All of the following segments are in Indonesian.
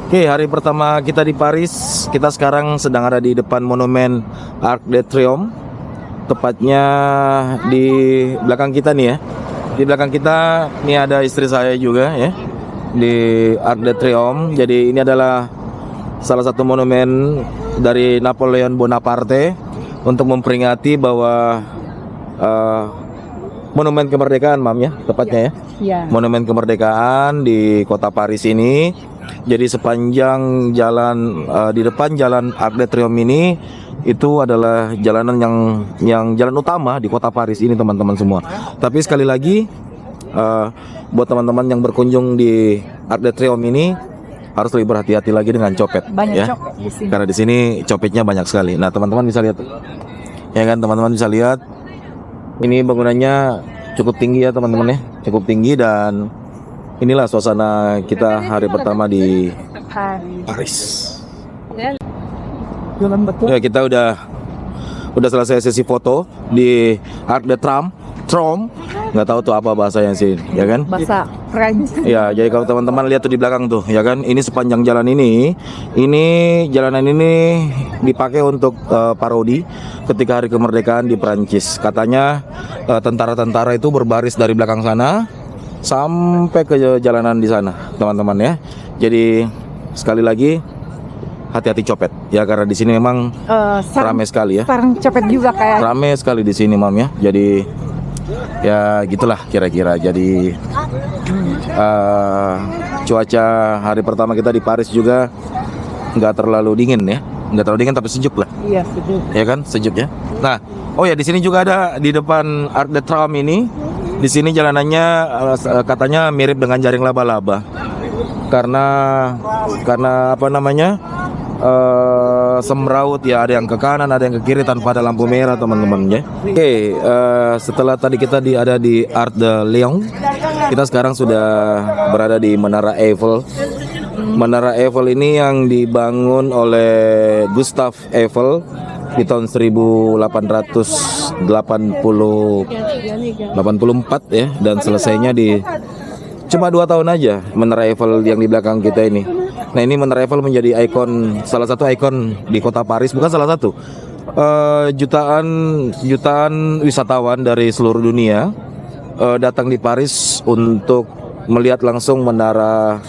Oke, hari pertama kita di Paris. Kita sekarang sedang ada di depan monumen Arc de Triomphe. Tepatnya di belakang kita nih ya. Di belakang kita ini ada istri saya juga ya. Di Arc de Triomphe. Jadi ini adalah salah satu monumen dari Napoleon Bonaparte untuk memperingati bahwa monumen kemerdekaan, Mam ya, tepatnya ya. Ya. Monumen kemerdekaan di kota Paris ini. Jadi sepanjang jalan di depan jalan Arc de Triomphe ini itu adalah jalanan yang jalan utama di kota Paris ini, teman-teman semua. Tapi sekali lagi buat teman-teman yang berkunjung di Arc de Triomphe ini harus lebih berhati-hati lagi dengan copet. Banyak ya. copet di sini. Karena di sini copetnya banyak sekali. Nah, teman-teman bisa lihat. Ya kan, teman-teman bisa lihat. Ini bangunannya cukup tinggi ya, teman-teman ya. Cukup tinggi, dan inilah suasana kita hari pertama di Paris. Ya, kita udah selesai sesi foto di Arc de Triomphe. Nggak tahu tuh apa bahasanya sih, ya kan? Bahasa Prancis. Ya, jadi kalau teman-teman lihat tuh di belakang tuh, ya kan? Ini sepanjang jalan ini jalanan ini dipakai untuk parodi ketika hari kemerdekaan di Prancis. Katanya tentara-tentara itu berbaris dari belakang sana sampai ke jalanan di sana, teman-teman ya. Jadi sekali lagi hati-hati copet ya, karena di sini memang ramai sekali ya. Sarang copet juga kayak. Ramai sekali di sini, Mam ya. Jadi ya gitulah kira-kira. Jadi cuaca hari pertama kita di Paris juga nggak terlalu dingin ya, nggak terlalu dingin tapi sejuk lah. Iya, sejuk. Ya kan, sejuk ya. Nah, oh ya, di sini juga ada di depan Arc de Triomphe ini. Di sini jalanannya katanya mirip dengan jaring laba-laba. Karena apa namanya? Semraut ya, ada yang ke kanan, ada yang ke kiri tanpa ada lampu merah, teman-teman ya. Oke, setelah tadi kita ada di Arc de Lyon, kita sekarang sudah berada di Menara Eiffel. Menara Eiffel ini yang dibangun oleh Gustave Eiffel di tahun 1884 ya, dan selesainya di cuma 2 tahun aja Menara Eiffel yang di belakang kita ini. Nah, ini Menara Eiffel menjadi ikon, salah satu ikon di kota Paris, bukan salah satu. Jutaan wisatawan dari seluruh dunia datang di Paris untuk melihat langsung Menara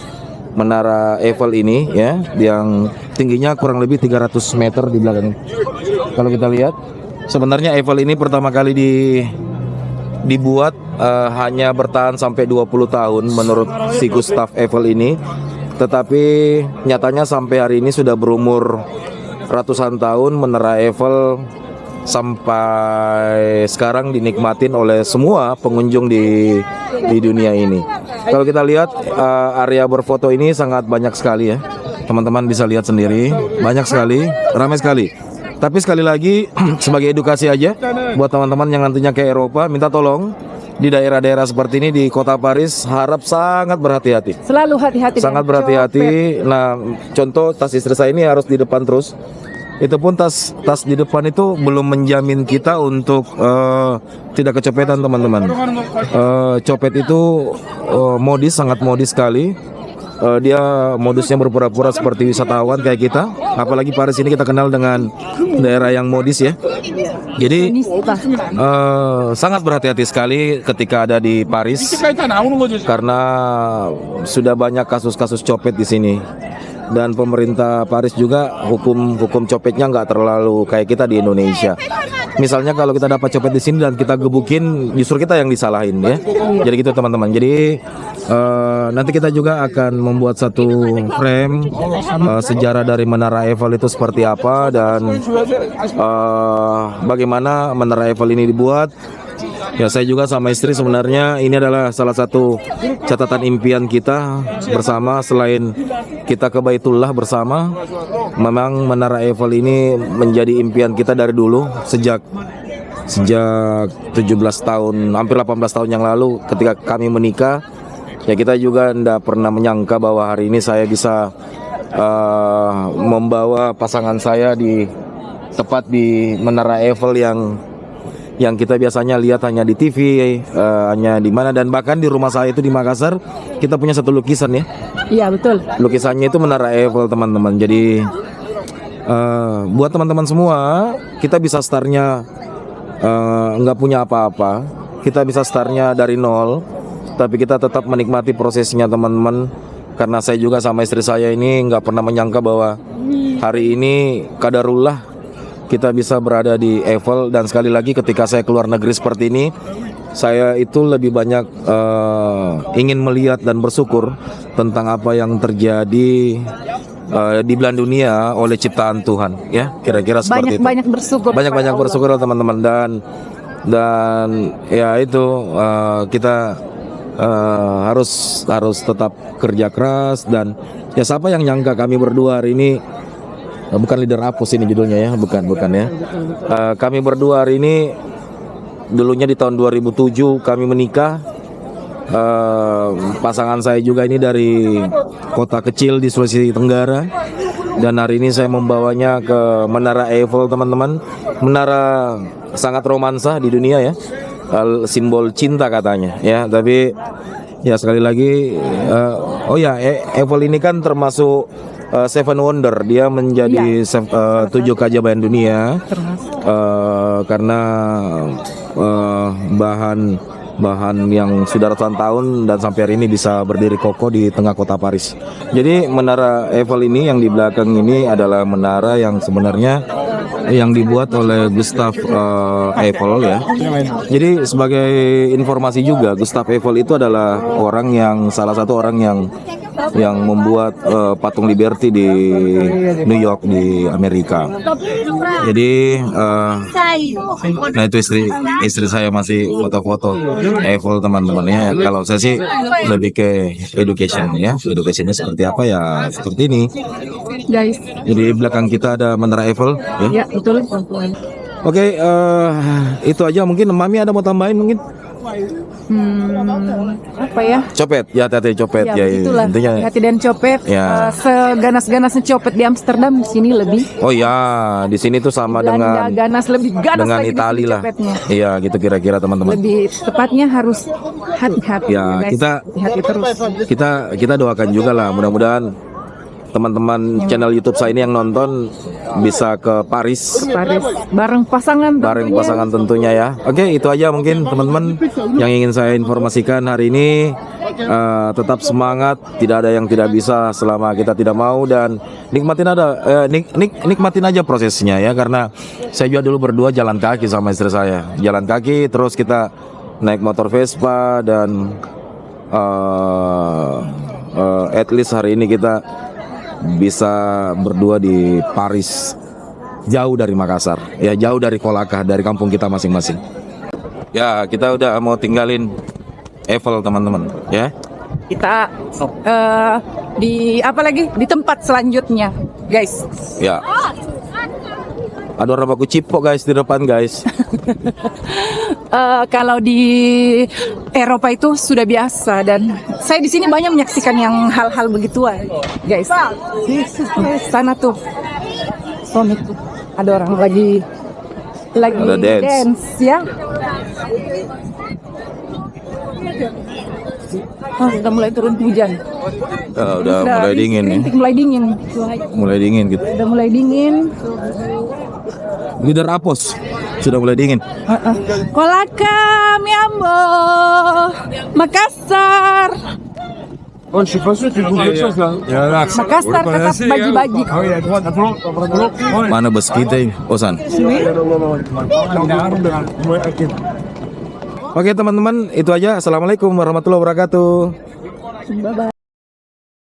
Eiffel ini ya, yang tingginya kurang lebih 300 meter di belakang. Kalau kita lihat, sebenarnya Eiffel ini pertama kali dibuat hanya bertahan sampai 20 tahun menurut si Gustave Eiffel ini. Tetapi nyatanya sampai hari ini sudah berumur ratusan tahun. Menara Eiffel sampai sekarang dinikmatin oleh semua pengunjung di dunia ini. Kalau kita lihat area berfoto ini sangat banyak sekali ya. Teman-teman bisa lihat sendiri, banyak sekali, ramai sekali. Tapi sekali lagi sebagai edukasi aja buat teman-teman yang nantinya ke Eropa, minta tolong di daerah-daerah seperti ini di kota Paris harap sangat berhati-hati. Selalu hati-hati. Sangat berhati-hati. Nah, contoh tas istri saya ini harus di depan terus. Itu pun tas di depan itu belum menjamin kita untuk tidak kecopetan, teman-teman. Copet itu modis, sangat modis sekali. Dia modusnya berpura-pura seperti wisatawan kayak kita. Apalagi Paris ini kita kenal dengan daerah yang modis ya. Jadi sangat berhati-hati sekali ketika ada di Paris, karena sudah banyak kasus-kasus copet di sini. Dan pemerintah Paris juga hukum copetnya nggak terlalu kayak kita di Indonesia. Misalnya kalau kita dapat copet di sini dan kita gebukin, justru kita yang disalahin ya. Jadi gitu, teman-teman. Jadi nanti kita juga akan membuat satu frame sejarah dari Menara Eiffel itu seperti apa, dan bagaimana Menara Eiffel ini dibuat. Ya, saya juga sama istri sebenarnya ini adalah salah satu catatan impian kita bersama. Selain kita ke Baitullah bersama, memang Menara Eiffel ini menjadi impian kita dari dulu, sejak 17 tahun, hampir 18 tahun yang lalu ketika kami menikah. Ya, kita juga tidak pernah menyangka bahwa hari ini saya bisa membawa pasangan saya tepat di Menara Eiffel yang kita biasanya lihat hanya di TV, hanya di mana, dan bahkan di rumah saya itu di Makassar kita punya satu lukisan ya. Iya betul. Lukisannya itu Menara Eiffel teman-teman. Jadi buat teman-teman semua, kita bisa startnya nggak punya apa-apa, kita bisa startnya dari nol, tapi kita tetap menikmati prosesnya teman-teman. Karena saya juga sama istri saya ini nggak pernah menyangka bahwa hari ini qadarullah kita bisa berada di Eiffel. Dan sekali lagi ketika saya keluar negeri seperti ini, saya itu lebih banyak ingin melihat dan bersyukur tentang apa yang terjadi di belahan dunia oleh ciptaan Tuhan, ya kira-kira seperti itu. Banyak bersyukur. Banyak bersyukur teman-teman, dan ya itu kita harus tetap kerja keras. Dan ya siapa yang nyangka kami berdua hari ini, bukan leader Apus ini judulnya ya, bukan ya. Kami berdua hari ini dulunya di tahun 2007 kami menikah. Pasangan saya juga ini dari kota kecil di Sulawesi Tenggara, dan hari ini saya membawanya ke Menara Eiffel teman-teman. Menara sangat romansa di dunia ya, simbol cinta katanya ya. Tapi ya sekali lagi, Eiffel ini kan termasuk Seven Wonder. Dia menjadi 7 keajaiban dunia karena bahan yang sudah ratusan tahun dan sampai hari ini bisa berdiri kokoh di tengah kota Paris. Jadi Menara Eiffel ini yang di belakang ini adalah menara yang sebenarnya yang dibuat oleh Gustave Eiffel ya. Jadi sebagai informasi juga, Gustave Eiffel itu adalah salah satu orang yang membuat patung Liberty di New York di Amerika. Jadi nah itu istri saya masih foto-foto Eiffel teman-teman ya. Kalau saya sih lebih ke education ya. Educationnya seperti apa ya, seperti ini Guys. Jadi belakang kita ada Menara Eiffel ya. Ya betul. Oke, itu aja. Mungkin Mami ada mau tambahin mungkin? Apa ya? Copet ya, hati-hati copet ya, itulah. intinya Hati dan copet. Ya. Seganas-ganasnya copet di Amsterdam, di sini lebih. Oh ya, di sini tuh sama Belanda ganas, lebih ganas dengan lagi di sini Itali lah. copetnya. Iya, gitu kira-kira teman-teman. Lebih tepatnya harus hati-hati. Ya, guys. Hati terus. Kita doakan juga lah, mudah-mudahan teman-teman channel YouTube saya ini yang nonton bisa ke Paris Bareng pasangan tentunya ya. Oke, itu aja mungkin teman-teman yang ingin saya informasikan hari ini. Tetap semangat, tidak ada yang tidak bisa selama kita tidak mau, dan nikmatin aja prosesnya ya. Karena saya juga dulu berdua jalan kaki sama istri saya, jalan kaki, terus kita naik motor Vespa, dan at least hari ini kita bisa berdua di Paris, jauh dari Makassar ya, jauh dari Kolaka, dari kampung kita masing-masing. Ya, kita udah mau tinggalin Eiffel teman-teman ya. Kita di tempat selanjutnya, guys. Ya. Ada orang baku cipok guys di depan guys. Kalau di Eropa itu sudah biasa, dan saya di sini banyak menyaksikan yang hal-hal begituan, guys. Sana tuh, Sonic tuh, ada orang lagi ada dance ya. Oh, udah mulai turun hujan. Udah mulai dingin nih. Mulai dingin gitu. Udah mulai dingin. Leader Apos sudah mulai dingin. Kolaka, Miambo, Makassar. Makassar tetap bagi-bagi. Mana bus kita ini? Osan. Oke teman-teman, itu aja. Assalamualaikum warahmatullahi wabarakatuh. Bye-bye.